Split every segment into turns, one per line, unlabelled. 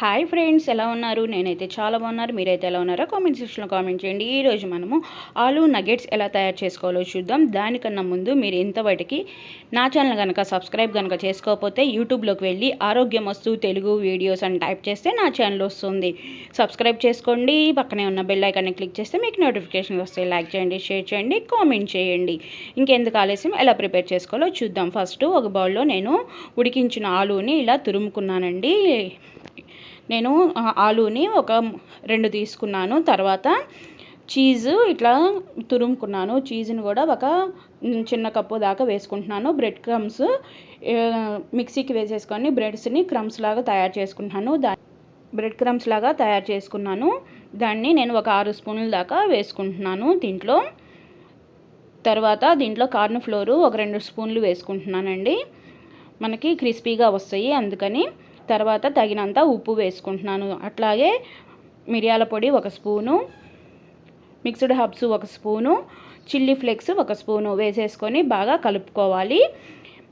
Hi friends, ఎలా ఉన్నారు? నేనైతే చాలా బాగున్నారు. మీరైతే ఎలా ఉన్నారో కామెంట్ సెక్షన్లో కామెంట్ చేయండి. ఈరోజు మనము ఆలూ నగెట్స్ ఎలా తయారు చేసుకోవాలో చూద్దాం. దానికన్నా ముందు మీరు ఇంతవరకు నా ఛానల్ కనుక సబ్స్క్రైబ్ కనుక చేసుకోకపోతే యూట్యూబ్లోకి వెళ్ళి ఆరోగ్యమస్తు తెలుగు వీడియోస్ అని టైప్ చేస్తే నా ఛానల్ వస్తుంది. సబ్స్క్రైబ్ చేసుకోండి. పక్కనే ఉన్న బెల్ ఐకాన్ని క్లిక్ చేస్తే మీకు నోటిఫికేషన్ వస్తాయి. లైక్ చేయండి, షేర్ చేయండి, కామెంట్ చేయండి. ఇంకెందుకు ఆలస్యం, ఎలా ప్రిపేర్ చేసుకోవాలో చూద్దాం. ఫస్ట్ ఒక బౌల్లో నేను ఉడికించిన ఆలూని ఇలా తురుముకున్నానండి. నేను ఆలూని ఒక 2 తీసుకున్నాను. తర్వాత చీజు ఇట్లా తురుముకున్నాను. చీజ్ని కూడా ఒక చిన్న కప్పు దాకా వేసుకుంటున్నాను. బ్రెడ్ క్రమ్స్ మిక్సీకి వేసేసుకొని బ్రెడ్స్ని క్రమ్స్ లాగా తయారు చేసుకుంటున్నాను. బ్రెడ్ క్రమ్స్ లాగా తయారు చేసుకున్నాను. దాన్ని నేను ఒక 6 స్పూన్ల దాకా వేసుకుంటున్నాను దీంట్లో. తర్వాత దీంట్లో కార్న్ ఫ్లోరు ఒక 2 స్పూన్లు వేసుకుంటున్నానండి. మనకి క్రిస్పీగా వస్తాయి అందుకని. తర్వాత తగినంత ఉప్పు వేసుకుంటున్నాను. అట్లాగే మిరియాల పొడి 1 spoon, mixed herbs 1 spoon, chilli flakes 1 spoon వేసేసుకొని బాగా కలుపుకోవాలి.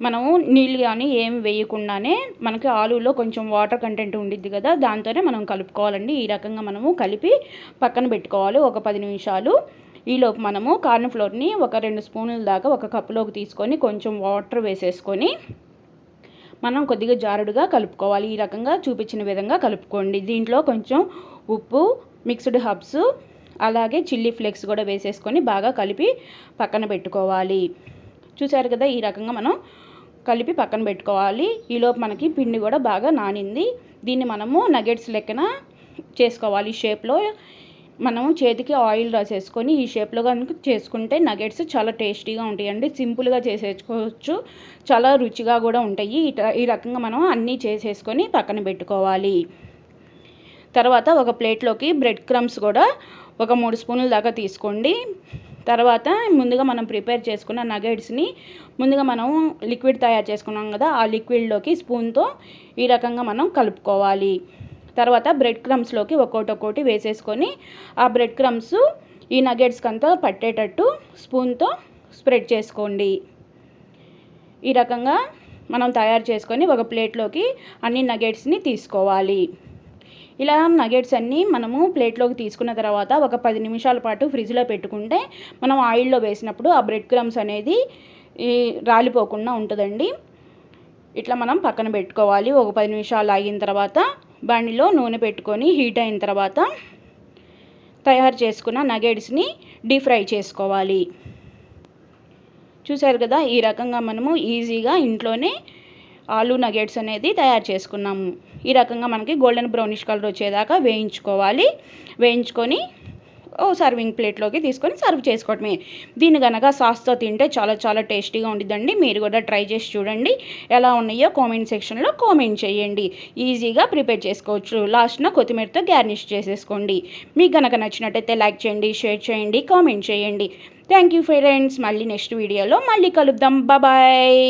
మనము నీళ్ళు కానీ ఏమి వేయకుండానే మనకి ఆలూలో కొంచెం వాటర్ కంటెంట్ ఉండిద్ది కదా, దాంతోనే మనం కలుపుకోవాలండి. ఈ రకంగా మనము కలిపి పక్కన పెట్టుకోవాలి ఒక 10 నిమిషాలు. ఈలోపు మనము కార్న్ ఫ్లోర్ని ఒక 2 స్పూన్ల దాకా ఒక కప్పులోకి తీసుకొని కొంచెం వాటర్ వేసేసుకొని మనం కొద్దిగా జారుడుగా కలుపుకోవాలి. ఈ రకంగా చూపించిన విధంగా కలుపుకోండి. దీంట్లో కొంచెం ఉప్పు, మిక్స్డ్ హర్బ్స్, అలాగే చిల్లీ ఫ్లేక్స్ కూడా వేసేసుకొని బాగా కలిపి పక్కన పెట్టుకోవాలి. చూసారు కదా, ఈ రకంగా మనం కలిపి పక్కన పెట్టుకోవాలి. ఈలోపు మనకి పిండి కూడా బాగా నానింది. దీన్ని మనము నగెట్స్ లెక్కన చేసుకోవాలి. షేప్లో మనము చేతికి ఆయిల్ రాసేసుకొని ఈ షేప్లో కనుక చేసుకుంటే నగెట్స్ చాలా టేస్టీగా ఉంటాయండి. సింపుల్గా చేసేసుకోవచ్చు, చాలా రుచిగా కూడా ఉంటాయి. ఈ రకంగా మనం అన్నీ చేసేసుకొని పక్కన పెట్టుకోవాలి. తర్వాత ఒక ప్లేట్లోకి బ్రెడ్ క్రమ్స్ కూడా ఒక 3 స్పూన్ల దాకా తీసుకోండి. తర్వాత ముందుగా మనం ప్రిపేర్ చేసుకున్న నగెట్స్ని ముందుగా మనం లిక్విడ్ తయారు చేసుకున్నాం కదా, ఆ లిక్విడ్లోకి స్పూన్తో ఈ రకంగా మనం కలుపుకోవాలి. తర్వాత బ్రెడ్ క్రమ్స్లోకి ఒక్కొక్కటి వేసేసుకొని ఆ బ్రెడ్ క్రమ్స్ ఈ నగెట్స్కి అంతా పట్టేటట్టు స్పూన్తో స్ప్రెడ్ చేసుకోండి. ఈ రకంగా మనం తయారు చేసుకొని ఒక ప్లేట్లోకి అన్ని నగెట్స్ని తీసుకోవాలి. ఇలా నగెట్స్ అన్నీ మనము ప్లేట్లోకి తీసుకున్న తర్వాత ఒక 10 నిమిషాల పాటు ఫ్రిడ్జ్లో పెట్టుకుంటే మనం ఆయిల్లో వేసినప్పుడు ఆ బ్రెడ్ క్రమ్స్ అనేది రాలిపోకుండా ఉంటుందండి. ఇట్లా మనం పక్కన పెట్టుకోవాలి. ఒక 10 నిమిషాలు ఆగిన తర్వాత బండిలో నూనె పెట్టుకొని హీట్ అయిన తర్వాత తయారు చేసుకున్న నగెట్స్ని డీప్ ఫ్రై చేసుకోవాలి. చూసారు కదా, ఈ రకంగా మనము ఈజీగా ఇంట్లోనే ఆలూ నగెట్స్ అనేది తయారు చేసుకున్నాము. ఈ రకంగా మనకి గోల్డెన్ బ్రౌనిష్ కలర్ వచ్చేదాకా వేయించుకోవాలి. వేయించుకొని సర్వింగ్ ప్లేట్లోకి తీసుకొని సర్వ్ చేసుకోవటమే. దీన్ని కనుక సాస్తో తింటే చాలా చాలా టేస్టీగా ఉండిద్దండి. మీరు కూడా ట్రై చేసి చూడండి. ఎలా ఉన్నాయో కామెంట్ సెక్షన్లో కామెంట్ చేయండి. ఈజీగా ప్రిపేర్ చేసుకోవచ్చు. లాస్ట్న కొత్తిమీరతో గార్నిష్ చేసేసుకోండి. మీకు కనుక నచ్చినట్టయితే లైక్ చేయండి, షేర్ చేయండి, కామెంట్ చేయండి. Thank you friends. మళ్ళీ నెక్స్ట్ వీడియోలో మళ్ళీ కలుద్దాం. బాయ్.